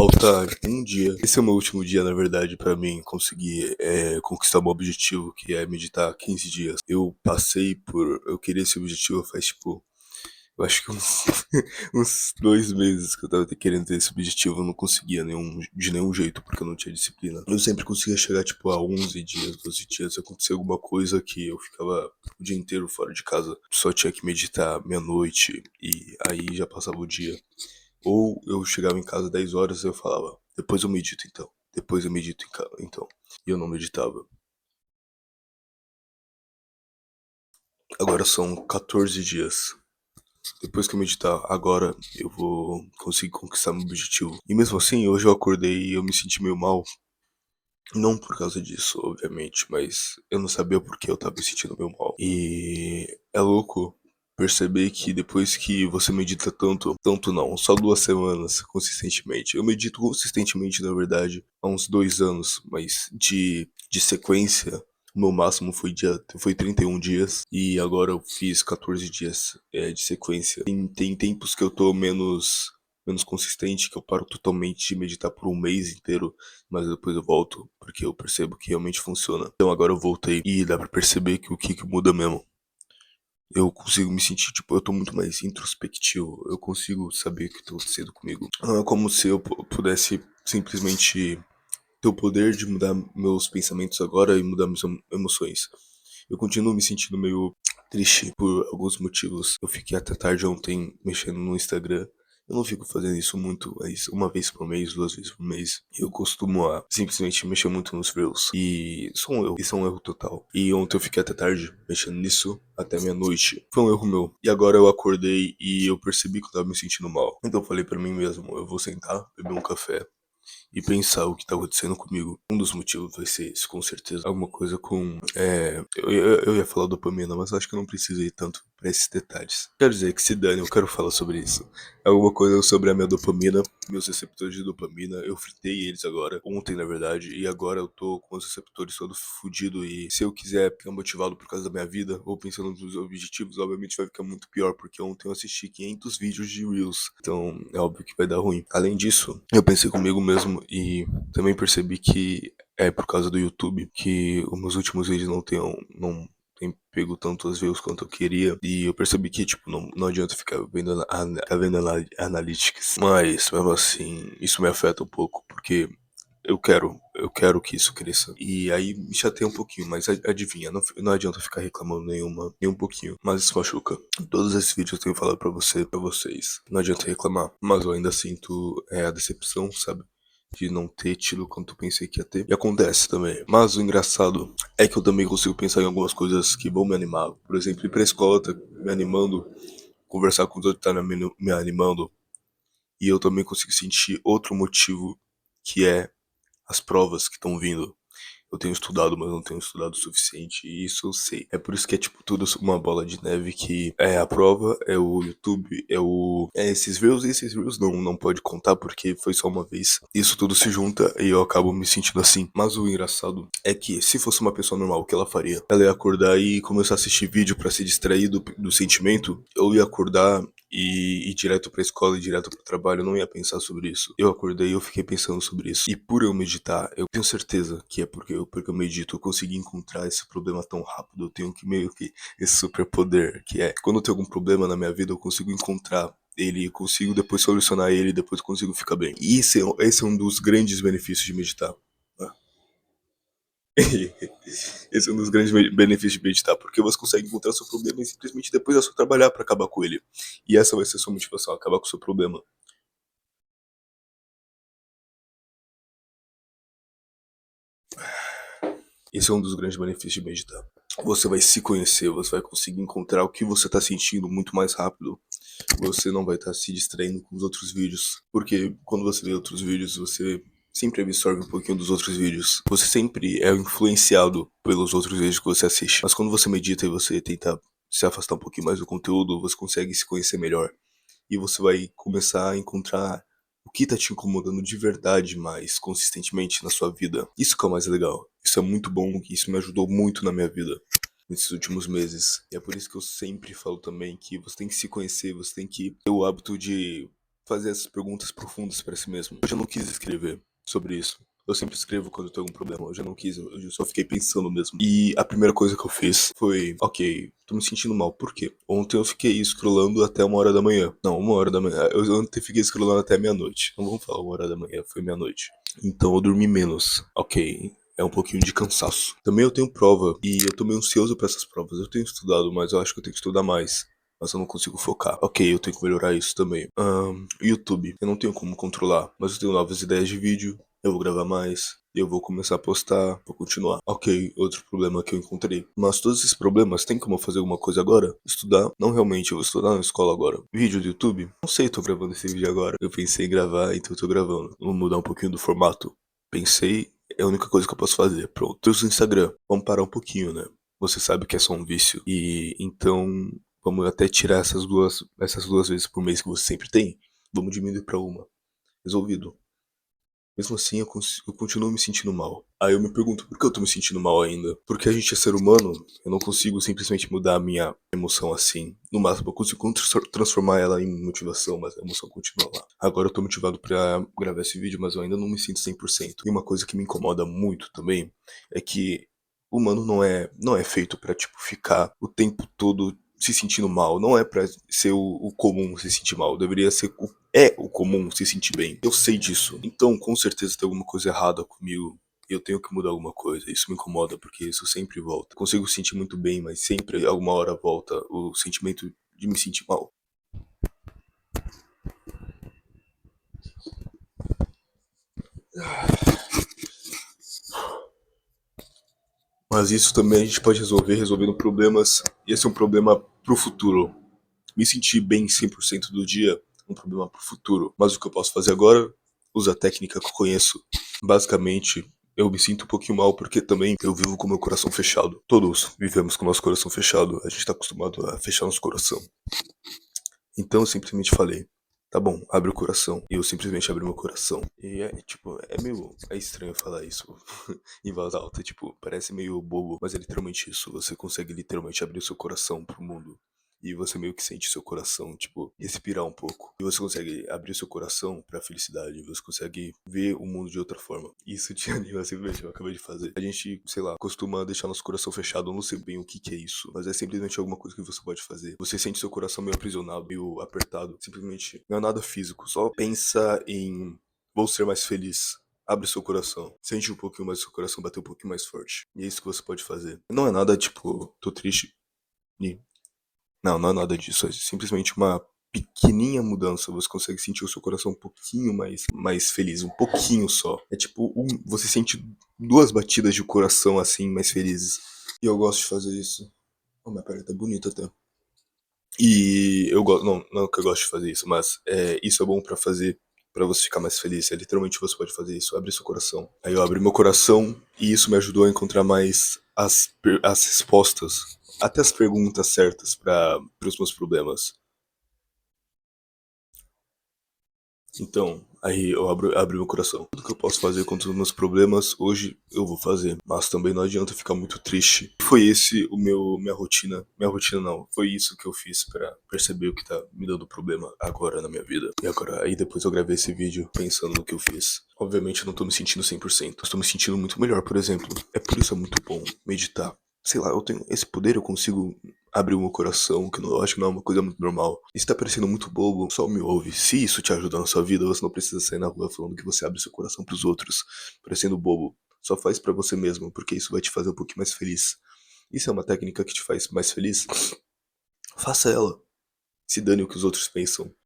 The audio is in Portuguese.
falta um dia. Esse é o meu último dia, na verdade, pra mim conseguir conquistar o meu objetivo, que é meditar 15 dias. Eu queria esse objetivo faz tipo, eu acho que uns, uns 2 meses que eu tava querendo ter esse objetivo. Eu não conseguia de nenhum jeito, porque eu não tinha disciplina. Eu sempre conseguia chegar tipo a 11 dias, 12 dias. Se acontecia alguma coisa que eu ficava o dia inteiro fora de casa, só tinha que meditar meia-noite e aí já passava o dia. Ou eu chegava em casa 10 horas e eu falava, depois eu medito então. Depois eu medito então. E eu não meditava. Agora são 14 dias. Depois que eu meditar, agora eu vou conseguir conquistar meu objetivo. E mesmo assim, hoje eu acordei e eu me senti meio mal. Não por causa disso, obviamente, mas eu não sabia por que eu tava me sentindo meio mal. E é louco perceber que depois que você medita tanto não, só 2 semanas consistentemente. Eu medito consistentemente, na verdade, há uns 2 anos, mas de sequência, o meu máximo foi 31 dias e agora eu fiz 14 dias de sequência. Tem tempos que eu tô menos consistente, que eu paro totalmente de meditar por um mês inteiro, mas depois eu volto, porque eu percebo que realmente funciona. Então agora eu voltei e dá pra perceber que o que muda mesmo. Eu consigo me sentir, tipo, eu tô muito mais introspectivo, eu consigo saber o que tá acontecendo comigo. Não é como se eu pudesse simplesmente ter o poder de mudar meus pensamentos agora e mudar minhas emoções. Eu continuo me sentindo meio triste por alguns motivos. Eu fiquei até tarde ontem mexendo no Instagram. Eu não fico fazendo isso muito, mas uma vez por mês, 2 vezes por mês. Eu costumo simplesmente mexer muito nos Reels. E isso é um erro total. E ontem eu fiquei até tarde mexendo nisso, até meia-noite. Foi um erro meu. E agora eu acordei e eu percebi que eu tava me sentindo mal. Então eu falei pra mim mesmo, eu vou sentar, beber um café e pensar o que tá acontecendo comigo. Um dos motivos vai ser esse, com certeza. Alguma coisa com. Eu ia falar dopamina, mas acho que eu não preciso ir tanto pra esses detalhes. Quero dizer que se dane, eu quero falar sobre isso. Alguma coisa sobre a minha dopamina, meus receptores de dopamina. Eu fritei eles agora, ontem na verdade, e agora eu tô com os receptores todos fudidos. E se eu quiser ficar motivado por causa da minha vida, ou pensando nos objetivos, obviamente vai ficar muito pior, porque ontem eu assisti 500 vídeos de Reels. Então é óbvio que vai dar ruim. Além disso, eu pensei comigo mesmo e também percebi que é por causa do YouTube que os meus últimos vídeos não tem pego tanto as views quanto eu queria. E eu percebi que, tipo, não adianta ficar vendo, ficar vendo analytics. Mas, mesmo assim, isso me afeta um pouco, porque eu quero que isso cresça. E aí me chateia um pouquinho, mas adivinha, não adianta ficar reclamando nem um pouquinho. Mas isso machuca. Todos esses vídeos eu tenho falado pra vocês. Não adianta reclamar. Mas eu ainda sinto a decepção, sabe? De não ter tido quanto eu pensei que ia ter. E acontece também. Mas o engraçado é que eu também consigo pensar em algumas coisas que vão me animar. Por exemplo, ir pra escola tá me animando, conversar com os outros tá me animando. E eu também consigo sentir outro motivo, que é as provas que estão vindo. Eu tenho estudado, mas não tenho estudado o suficiente, e isso eu sei. É por isso que é tipo tudo uma bola de neve, que é a prova, é o YouTube, esses Reels, e esses Reels não pode contar porque foi só uma vez. Isso tudo se junta e eu acabo me sentindo assim. Mas o engraçado é que se fosse uma pessoa normal, o que ela faria? Ela ia acordar e começar a assistir vídeo pra se distrair do sentimento. Eu ia acordar e ir direto pra escola e direto pro trabalho. Eu não ia pensar sobre isso. Eu acordei e eu fiquei pensando sobre isso. E por eu meditar, eu tenho certeza que é porque eu medito, eu consegui encontrar esse problema tão rápido. Eu tenho que meio que esse superpoder, que é quando eu tenho algum problema na minha vida, eu consigo encontrar ele, eu consigo depois solucionar ele, depois eu consigo ficar bem. E esse é um dos grandes benefícios de meditar. Ah. Esse é um dos grandes benefícios de meditar, porque você consegue encontrar seu problema e simplesmente depois é só trabalhar pra acabar com ele. E essa vai ser a sua motivação, acabar com o seu problema. Esse é um dos grandes benefícios de meditar. Você vai se conhecer, você vai conseguir encontrar o que você tá sentindo muito mais rápido. Você não vai estar se distraindo com os outros vídeos, porque quando você vê outros vídeos, você sempre absorve um pouquinho dos outros vídeos. Você sempre é influenciado pelos outros vídeos que você assiste. Mas quando você medita e você tenta se afastar um pouquinho mais do conteúdo, você consegue se conhecer melhor. E você vai começar a encontrar o que tá te incomodando de verdade mais consistentemente na sua vida. Isso que é o mais legal. Isso é muito bom, isso me ajudou muito na minha vida nesses últimos meses. E é por isso que eu sempre falo também que você tem que se conhecer, você tem que ter o hábito de fazer essas perguntas profundas pra si mesmo. Hoje eu não quis escrever sobre isso. Eu sempre escrevo quando eu tenho algum problema. Hoje eu não quis, hoje eu só fiquei pensando mesmo. E a primeira coisa que eu fiz foi, ok, tô me sentindo mal. Por quê? Ontem eu fiquei scrollando até 1 hora da manhã. Não, 1 hora da manhã. Eu ontem fiquei scrollando até meia-noite. Não vamos falar 1 hora da manhã, foi meia-noite. Então eu dormi menos. Ok. É um pouquinho de cansaço. Também eu tenho prova e eu tô meio ansioso pra essas provas. Eu tenho estudado, mas eu acho que eu tenho que estudar mais. Mas eu não consigo focar. Ok, eu tenho que melhorar isso também. YouTube. Eu não tenho como controlar, mas eu tenho novas ideias de vídeo. Eu vou gravar mais. E eu vou começar a postar. Vou continuar. Ok, outro problema que eu encontrei. Mas todos esses problemas, tem como eu fazer alguma coisa agora? Estudar? Não realmente, eu vou estudar na escola agora. Vídeo do YouTube? Não sei, tô gravando esse vídeo agora. Eu pensei em gravar, então eu tô gravando. Vou mudar um pouquinho do formato. Pensei, é a única coisa que eu posso fazer. Pronto. Deus no Instagram. Vamos parar um pouquinho, né? Você sabe que é só um vício. E então, vamos até tirar essas duas vezes por mês que você sempre tem. Vamos diminuir pra uma. Resolvido. Mesmo assim, eu continuo me sentindo mal. Aí eu me pergunto, por que eu tô me sentindo mal ainda? Porque a gente é ser humano, eu não consigo simplesmente mudar a minha emoção assim. No máximo, eu consigo transformar ela em motivação, mas a emoção continua lá. Agora eu tô motivado pra gravar esse vídeo, mas eu ainda não me sinto 100%. E uma coisa que me incomoda muito também é que o humano não é feito pra, tipo, ficar o tempo todo se sentindo mal. Não é pra ser o comum se sentir mal. Deveria ser o comum se sentir bem. Eu sei disso. Então, com certeza tem alguma coisa errada comigo. E eu tenho que mudar alguma coisa. Isso me incomoda, porque isso sempre volta. Consigo sentir muito bem, mas sempre, alguma hora, volta o sentimento de me sentir mal. Mas isso também a gente pode resolver resolvendo problemas. E esse é um problema pro futuro. Me sentir bem 100% do dia é um problema pro futuro. Mas o que eu posso fazer agora? Usar a técnica que eu conheço. Basicamente, eu me sinto um pouquinho mal porque também eu vivo com meu coração fechado. Todos vivemos com o nosso coração fechado. A gente tá acostumado a fechar nosso coração. Então eu simplesmente falei, tá bom, abre o coração. E eu simplesmente abri meu coração. E tipo, é estranho falar isso em voz alta, tipo, parece meio bobo, mas é literalmente isso. Você consegue literalmente abrir o seu coração pro mundo. E você meio que sente seu coração, tipo, respirar um pouco. E você consegue abrir seu coração pra felicidade. Você consegue ver o mundo de outra forma. Isso te anima simplesmente, eu acabei de fazer. A gente, sei lá, costuma deixar nosso coração fechado. Eu não sei bem o que que é isso. Mas é simplesmente alguma coisa que você pode fazer. Você sente seu coração meio aprisionado, meio apertado. Simplesmente não é nada físico. Só pensa em vou ser mais feliz. Abre seu coração. Sente um pouquinho mais seu coração bater um pouquinho mais forte. E é isso que você pode fazer. Não é nada tipo, tô triste. E não, não é nada disso. É simplesmente uma pequenininha mudança. Você consegue sentir o seu coração um pouquinho mais feliz. Um pouquinho só. É tipo, você sente duas batidas de coração assim, mais felizes. E eu gosto de fazer isso. Oh, minha pele tá bonita até. E eu gosto. Não, não que eu gosto de fazer isso, mas isso é bom pra fazer. Pra você ficar mais feliz. É literalmente você pode fazer isso. Abre seu coração. Aí eu abri meu coração e isso me ajudou a encontrar mais as respostas. Até as perguntas certas para os meus problemas. Então, aí eu abri meu coração. Tudo que eu posso fazer contra os meus problemas, hoje eu vou fazer. Mas também não adianta ficar muito triste. Foi esse minha rotina. Minha rotina não. Foi isso que eu fiz pra perceber o que tá me dando problema agora na minha vida. E agora, aí depois eu gravei esse vídeo pensando no que eu fiz. Obviamente eu não tô me sentindo 100%. Eu estou me sentindo muito melhor, por exemplo. É por isso é muito bom meditar. Sei lá, eu tenho esse poder, eu consigo abrir o meu coração, que eu acho que não é uma coisa muito normal. E se tá parecendo muito bobo, só me ouve. Se isso te ajuda na sua vida, você não precisa sair na rua falando que você abre seu coração pros outros, parecendo bobo. Só faz pra você mesmo, porque isso vai te fazer um pouquinho mais feliz. Isso é uma técnica que te faz mais feliz? Faça ela. Se dane o que os outros pensam.